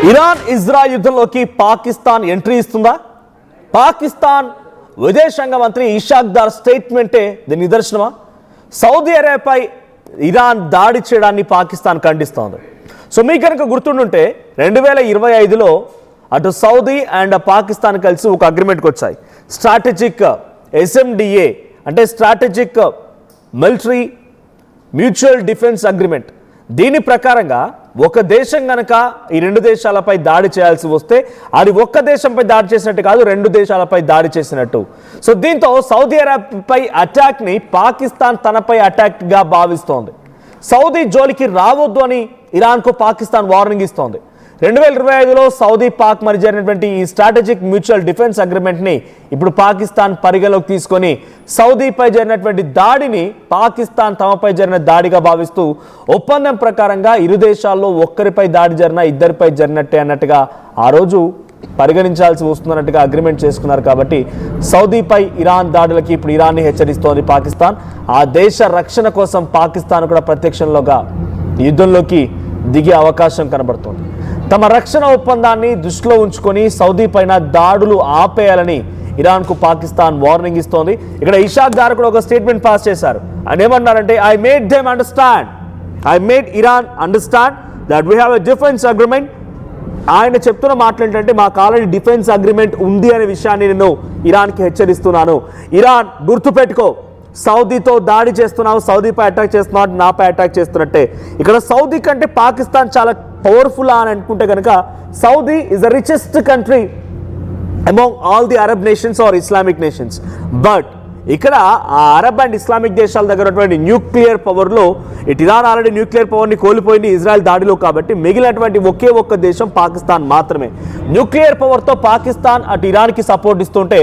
Iran Israel యుద్ధంలోకి Pakistan entry ఇస్తుందా? పాకిస్తాన్ విదేశాంగ మంత్రి ఇషాక్ దార్ స్టేట్మెంటే దీని నిదర్శనమా? సౌదీ అరేబియాపై ఇరాన్ దాడి చేయడాన్ని పాకిస్తాన్ ఖండిస్తోంది. సో మీకు కనుక గుర్తుండుంటే 2025లో అటు సౌదీ అండ్ పాకిస్తాన్ కలిసి ఒక అగ్రిమెంట్కి వచ్చాయి. స్ట్రాటజిక్ SMDA అంటే strategic military mutual defence agreement. దీని ప్రకారంగా ఒక దేశం కనుక ఈ రెండు దేశాలపై దాడి చేయాల్సి వస్తే అది ఒక్క దేశంపై దాడి చేసినట్టు కాదు, రెండు దేశాలపై దాడి చేసినట్టు. సో దీంతో సౌదీ అరేబియాపై అటాక్ని పాకిస్తాన్ తనపై అటాక్గా భావిస్తోంది. సౌదీ జోలికి రావద్దు అని ఇరాన్కు పాకిస్తాన్ వార్నింగ్ ఇస్తోంది. 2025లో సౌదీ పాక్ మరి జరిగినటువంటి ఈ స్ట్రాటజిక్ మ్యూచువల్ డిఫెన్స్ అగ్రిమెంట్ని ఇప్పుడు పాకిస్తాన్ పరిగణలోకి తీసుకొని సౌదీపై జరిగినటువంటి దాడిని పాకిస్తాన్ తమపై జరిగిన దాడిగా భావిస్తూ ఒప్పందం ప్రకారంగా ఇరు దేశాల్లో ఒక్కరిపై దాడి జరిగినా ఇద్దరిపై జరిగినట్టే అన్నట్టుగా ఆ రోజు పరిగణించాల్సి వస్తున్నట్టుగా అగ్రిమెంట్ చేసుకున్నారు. కాబట్టి సౌదీపై ఇరాన్ దాడులకి ఇప్పుడు ఇరాన్ని హెచ్చరిస్తోంది పాకిస్తాన్. ఆ దేశ రక్షణ కోసం పాకిస్తాన్ కూడా ప్రత్యక్షంలోగా యుద్ధంలోకి దిగే అవకాశం కనబడుతోంది. తమ రక్షణ ఒప్పందాన్ని దృష్టిలో ఉంచుకొని సౌదీ పైన దాడులు ఆపేయాలని ఇరాన్కు పాకిస్తాన్ వార్నింగ్ ఇస్తోంది. ఇక్కడ ఇషాక్ దార్ కూడా ఒక స్టేట్మెంట్ పాస్ చేశారు. ఆయన ఏమన్నారంటే, I made Iran understand that we have a defence agreement. ఆయన చెప్తున్న మాటలు ఏంటంటే, మాకు ఆల్రెడీ డిఫెన్స్ అగ్రిమెంట్ ఉంది అనే విషయాన్ని నేను ఇరాన్కి హెచ్చరిస్తున్నాను. ఇరాన్ గుర్తుపెట్టుకో, సౌదీతో దాడి చేస్తున్నావు, సౌదీపై అటాక్ చేస్తున్నావు, నాపై అటాక్ చేస్తున్నట్టే. ఇక్కడ సౌదీ కంటే పాకిస్తాన్ చాలా పవర్ఫుల్ అని అనుకుంటే కనుక Saudi is the richest country among all the Arab nations or Islamic nations. But ఇక్కడ ఆ అరబ్ అండ్ ఇస్లామిక్ దేశాల దగ్గర ఉన్నటువంటి న్యూక్లియర్ పవర్లో ఇటు ఇరాన్ ఆల్రెడీ న్యూక్లియర్ పవర్ని కోల్పోయింది ఇజ్రాయెల్ దాడిలో. కాబట్టి మిగిలినటువంటి ఒకే ఒక్క దేశం పాకిస్తాన్ మాత్రమే. న్యూక్లియర్ పవర్తో పాకిస్తాన్ అటు ఇరాన్కి సపోర్ట్ ఇస్తుంటే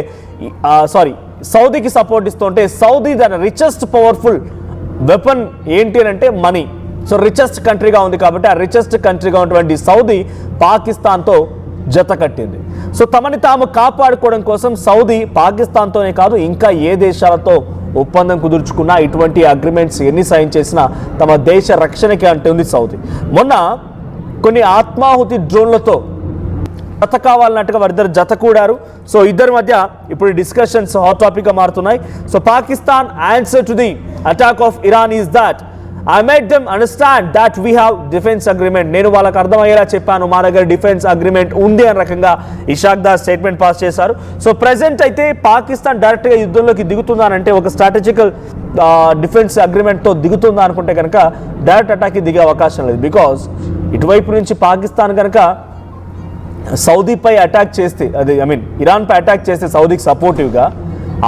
సౌదీకి సపోర్ట్ ఇస్తుంటే సౌదీ దాని రిచెస్ట్ పవర్ఫుల్ వెపన్ ఏంటి అని అంటే మనీ. సో రిచెస్ట్ కంట్రీగా ఉంది కాబట్టి ఆ రిచెస్ట్ కంట్రీగా ఉన్నటువంటి సౌదీ పాకిస్తాన్తో జత కట్టింది. సో తమని తాము కాపాడుకోవడం కోసం సౌదీ పాకిస్తాన్తోనే కాదు ఇంకా ఏ దేశాలతో ఒప్పందం కుదుర్చుకున్నా ఇటువంటి అగ్రిమెంట్స్ ఎన్ని సైన్ చేసినా తమ దేశ రక్షణకి అంటుంది సౌదీ. మొన్న కొన్ని ఆత్మాహుతి డ్రోన్లతో జత కావాలన్నట్టుగా వారిద్దరు జత కూడారు. సో ఇద్దరి మధ్య ఇప్పుడు డిస్కషన్స్ హాట్ టాపిక్గా మారుతున్నాయి. So Pakistan answer to the attack of Iran is that I made them understand that we have defence agreement. నేను వాళ్ళకి అర్థమయ్యేలా చెప్పాను, మా దగ్గర డిఫెన్స్ అగ్రిమెంట్ ఉంది అనే రకంగా ఇషాక్ దార్ స్టేట్మెంట్ పాస్ చేశారు. సో ప్రెసెంట్ అయితే పాకిస్తాన్ డైరెక్ట్గా యుద్ధంలోకి దిగుతుందా అంటే ఒక స్ట్రాటజికల్ డిఫెన్స్ అగ్రిమెంట్తో దిగుతుందా అనుకుంటే కనుక డైరెక్ట్ అటాక్కి దిగే అవకాశం లేదు. బికాజ్ ఇటువైపు నుంచి పాకిస్తాన్ కనుక సౌదీపై అటాక్ చేస్తే ఇరాన్పై అటాక్ చేస్తే సౌదీకి సపోర్టివ్గా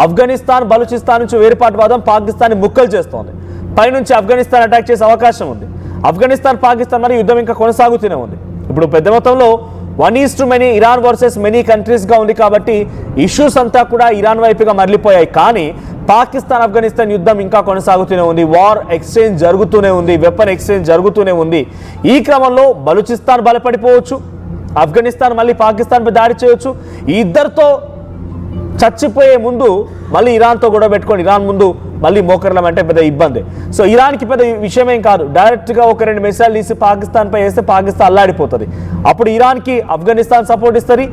ఆఫ్ఘనిస్తాన్ బలూచిస్తాన్ నుంచి వేరుపాటువాదం పాకిస్తాన్ని ముక్కలు చేస్తోంది. పైనుంచి ఆఫ్ఘనిస్తాన్ అటాక్ చేసే అవకాశం ఉంది. ఆఫ్ఘనిస్తాన్ పాకిస్తాన్ మరి యుద్ధం ఇంకా కొనసాగుతూనే ఉంది. ఇప్పుడు పెద్ద మొత్తంలో 1:many ఇరాన్ వర్సెస్ మెనీ కంట్రీస్గా ఉంది. కాబట్టి ఇష్యూస్ అంతా కూడా ఇరాన్ వైపుగా మరలిపోయాయి. కానీ పాకిస్తాన్ ఆఫ్ఘనిస్తాన్ యుద్ధం ఇంకా కొనసాగుతూనే ఉంది. వార్ ఎక్స్చేంజ్ జరుగుతూనే ఉంది, వెపన్ ఎక్స్చేంజ్ జరుగుతూనే ఉంది. ఈ క్రమంలో బలూచిస్తాన్ బలపడిపోవచ్చు, ఆఫ్ఘనిస్తాన్ మళ్ళీ పాకిస్తాన్పై దాడి చేయొచ్చు. ఈ ఇద్దరితో చచ్చిపోయే ముందు మళ్ళీ ఇరాన్తో గొడవ పెట్టుకొని ఇరాన్ ముందు మళ్ళీ మోకరలం అంటే పెద్ద ఇబ్బంది. సో ఇరాన్కి పెద్ద విషయమేం కాదు. డైరెక్ట్గా ఒక 2 మిసైల్ తీసి పాకిస్తాన్పై వేస్తే పాకిస్తాన్ అల్లాడిపోతుంది. అప్పుడు ఇరాన్కి ఆఫ్ఘనిస్తాన్ సపోర్ట్ ఇస్తుంది.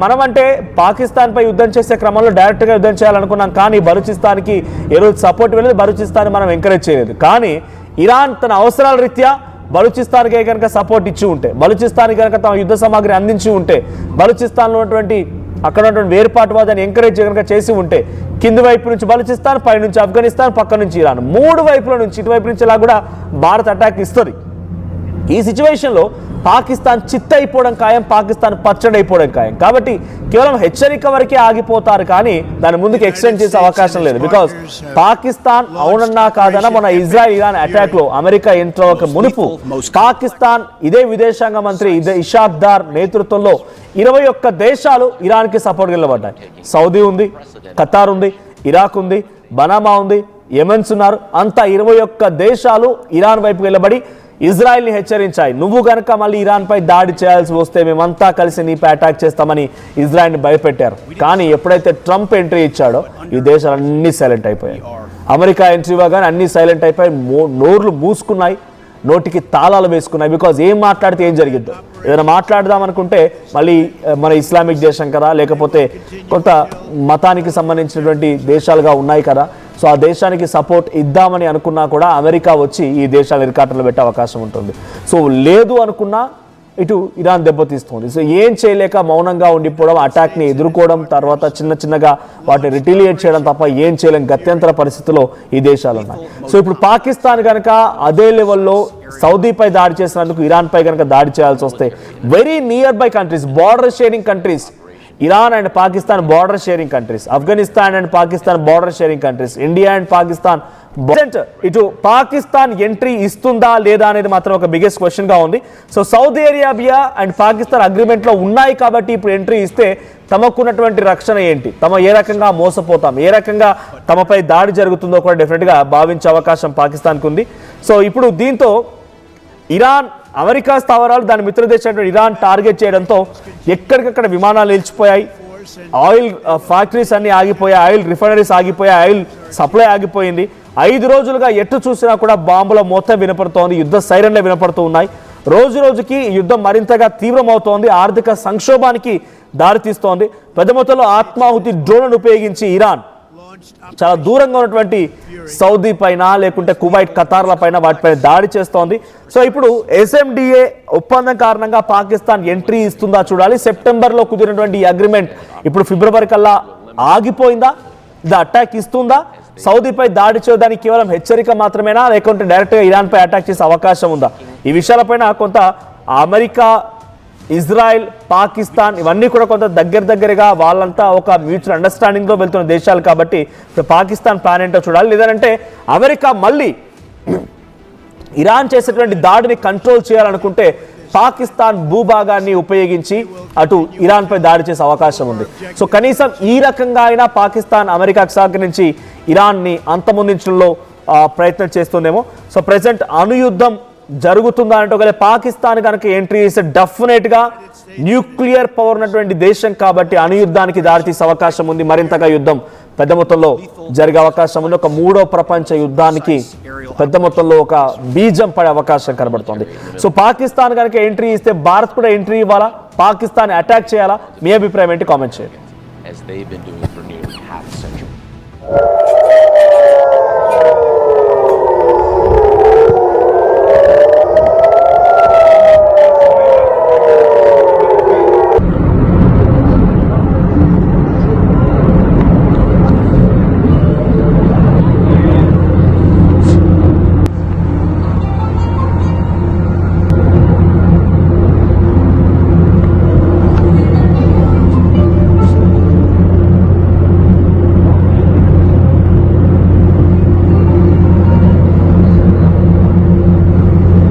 మనమంటే పాకిస్తాన్పై యుద్ధం చేసే క్రమంలో డైరెక్ట్గా యుద్ధం చేయాలనుకున్నాం. కానీ బలూచిస్తాన్కి ఏ రోజు సపోర్ట్ వెళ్ళలేదు, బలూచిస్తాన్ మనం ఎంకరేజ్ చేయలేదు. కానీ ఇరాన్ తన అవసరాల రీత్యా బలూచిస్తాన్కే కనుక సపోర్ట్ ఇచ్చి ఉంటే, బలూచిస్తాన్కి కనుక తమ యుద్ధ సామాగ్రి అందించి ఉంటే, బలూచిస్తాన్లో ఉన్నటువంటి అక్కడ ఉన్నటువంటి వేరుపాటువాదాన్ని ఎంకరేజ్ కనుక చేసి ఉంటే కింది వైపు నుంచి బలూచిస్తాన్, పై నుంచి ఆఫ్ఘనిస్తాన్, పక్క నుంచి ఇరాన్, 3 వైపుల నుంచి ఇటువైపు నుంచి ఇలా కూడా భారత్ అటాక్ ఇస్తుంది. ఈ సిచ్యువేషన్లో పాకిస్తాన్ చిత్తైపోవడం ఖాయం, పాకిస్తాన్ పచ్చడైపోవడం ఖాయం. కాబట్టి కేవలం హెచ్చరిక వరకే ఆగిపోతారు కానీ దాని ముందుకు ఎక్స్టెండ్ చేసే అవకాశం లేదు. బికాజ్ పాకిస్తాన్ అవునన్నా కాదన్నా మన ఇజ్రాయెల్ ఇరాన్ అటాక్లో అమెరికా ఎంటర్ అవ్వక మునుపు పాకిస్తాన్ ఇదే విదేశాంగ మంత్రి ఇషాక్ దార్ నేతృత్వంలో 21 దేశాలు ఇరాన్కి సపోర్ట్ నిలబడ్డాయి. సౌదీ ఉంది, ఖతార్ ఉంది, ఇరాక్ ఉంది, బనామా ఉంది, యెమెన్స్ ఉన్నారు. అంతా 21 దేశాలు ఇరాన్ వైపు నిలబడి ఇజ్రాయెల్ని హెచ్చరించాయి. నువ్వు కనుక మళ్ళీ ఇరాన్పై దాడి చేయాల్సి వస్తే మేమంతా కలిసి నీపై అటాక్ చేస్తామని ఇజ్రాయెల్ని భయపెట్టారు. కానీ ఎప్పుడైతే ట్రంప్ ఎంట్రీ ఇచ్చాడో ఈ దేశాలన్నీ సైలెంట్ అయిపోయాయి. అమెరికా ఎంట్రీ ఇవ్వగానే అన్నీ సైలెంట్ అయిపోయి నోర్లు మూసుకున్నాయి, నోటికి తాళాలు వేసుకున్నాయి. బికాజ్ ఏం మాట్లాడితే ఏం జరిగిద్దో ఏదైనా మాట్లాడదాం అనుకుంటే మళ్ళీ మన ఇస్లామిక్ దేశం కదా, లేకపోతే కొంత మతానికి సంబంధించినటువంటి దేశాలుగా ఉన్నాయి కదా, సో ఆ దేశానికి సపోర్ట్ ఇద్దామని అనుకున్నా కూడా అమెరికా వచ్చి ఈ దేశాలు ఇరకాటంలో పెట్టే అవకాశం ఉంటుంది. సో లేదు అనుకున్నా ఇటు ఇరాన్ దెబ్బతీస్తుంది. సో ఏం చేయలేక మౌనంగా ఉండిపోవడం, అటాక్ని ఎదుర్కోవడం, తర్వాత చిన్న చిన్నగా వాటిని రిటిలియేట్ చేయడం తప్ప ఏం చేయలేని గత్యంతర పరిస్థితిలో ఈ దేశాలు ఉన్నాయి. సో ఇప్పుడు పాకిస్తాన్ కనుక అదే లెవెల్లో సౌదీపై దాడి చేసినందుకు ఇరాన్పై కనుక దాడి చేయాల్సి వస్తే, very near by countries, border sharing countries, Iran and Pakistan border sharing countries, Afghanistan and Pakistan border sharing countries, India and Pakistan. ఇటు పాకిస్తాన్ ఎంట్రీ ఇస్తుందా లేదా అనేది మాత్రం ఒక బిగ్గెస్ట్ క్వశ్చన్ గా ఉంది. So Saudi Arabia and Pakistan agreement లో ఉన్నాయి కాబట్టి ఇప్పుడు ఎంట్రీ ఇస్తే తమకున్నటువంటి రక్షణ ఏంటి, తమ ఏ రకంగా మోసపోతాం, ఏ రకంగా తమపై దాడి జరుగుతుందో కూడా డెఫినెట్ గా భావించే అవకాశం పాకిస్తాన్కి ఉంది. సో ఇప్పుడు దీంతో ఇరాన్ అమెరికా స్థావరాలు దాని మిత్ర దేశం ఇరాన్ టార్గెట్ చేయడంతో ఎక్కడికక్కడ విమానాలు నిలిచిపోయాయి, ఆయిల్ ఫ్యాక్టరీస్ అన్ని ఆగిపోయాయి, ఆయిల్ రిఫైనరీస్ ఆగిపోయాయి, ఆయిల్ సప్లై ఆగిపోయింది. 5 రోజులుగా ఎటు చూసినా కూడా బాంబుల మోత వినపడుతోంది, యుద్ధ సైరన్లే వినపడుతూ ఉన్నాయి. రోజు రోజుకి యుద్ధం మరింతగా తీవ్రమవుతోంది, ఆర్థిక సంక్షోభానికి దారితీస్తోంది. పెద్ద మొత్తంలో ఆత్మాహుతి డ్రోన్లను ఉపయోగించి ఇరాన్ చాలా దూరంగా ఉన్నటువంటి సౌదీ పైన, లేకుంటే కువైట్, ఖతార్ల పైన, వాటిపైన దాడి చేస్తోంది. సో ఇప్పుడు SMDA ఒప్పందం కారణంగా పాకిస్తాన్ ఎంట్రీ ఇస్తుందా చూడాలి. సెప్టెంబర్లో కుదిరినటువంటి ఈ అగ్రిమెంట్ ఇప్పుడు ఫిబ్రవరి కల్లా ఆగిపోయిందా, ఇది అటాక్ ఇస్తుందా, సౌదీపై దాడి చేయడానికి కేవలం హెచ్చరిక మాత్రమేనా, లేకుంటే డైరెక్ట్గా ఇరాన్పై అటాక్ చేసే అవకాశం ఉందా? ఈ విషయాలపైన కొంత అమెరికా, ఇజ్రాయెల్, పాకిస్తాన్ ఇవన్నీ కూడా కొంత దగ్గరగా వాళ్ళంతా ఒక మ్యూచువల్ అండర్స్టాండింగ్తో వెళ్తున్న దేశాలు కాబట్టి పాకిస్తాన్ ప్లాన్ ఏంటో చూడాలి. లేదంటే అమెరికా మళ్ళీ ఇరాన్ చేసేటువంటి దాడిని కంట్రోల్ చేయాలనుకుంటే పాకిస్తాన్ భూభాగాన్ని ఉపయోగించి అటు ఇరాన్పై దాడి చేసే అవకాశం ఉంది. సో కనీసం ఈ రకంగా అయినా పాకిస్తాన్ అమెరికాకు సహకరించి ఇరాన్ని అంతమొందించడంలో ప్రయత్నం చేస్తుందేమో. సో ప్రెసెంట్ అణుయుద్ధం జరుగుతుందా అంటే ఒకవేళ పాకిస్తాన్ కనుక ఎంట్రీ చేస్తే డెఫినెట్గా న్యూక్లియర్ పవర్ ఉన్నటువంటి దేశం కాబట్టి అణుయుద్ధానికి దారితీసే అవకాశం ఉంది, మరింతగా యుద్ధం పెద్ద మొత్తంలో జరిగే అవకాశం ఉంది. ఒక 3వ ప్రపంచ యుద్ధానికి పెద్ద మొత్తంలో ఒక బీజం పడే అవకాశం కనబడుతుంది. సో పాకిస్తాన్ కనుక ఎంట్రీ ఇస్తే భారత్ కూడా ఎంట్రీ ఇవ్వాలా, పాకిస్తాన్ అటాక్ చేయాలా? మీ అభిప్రాయం ఏంటి? కామెంట్ చేయండి.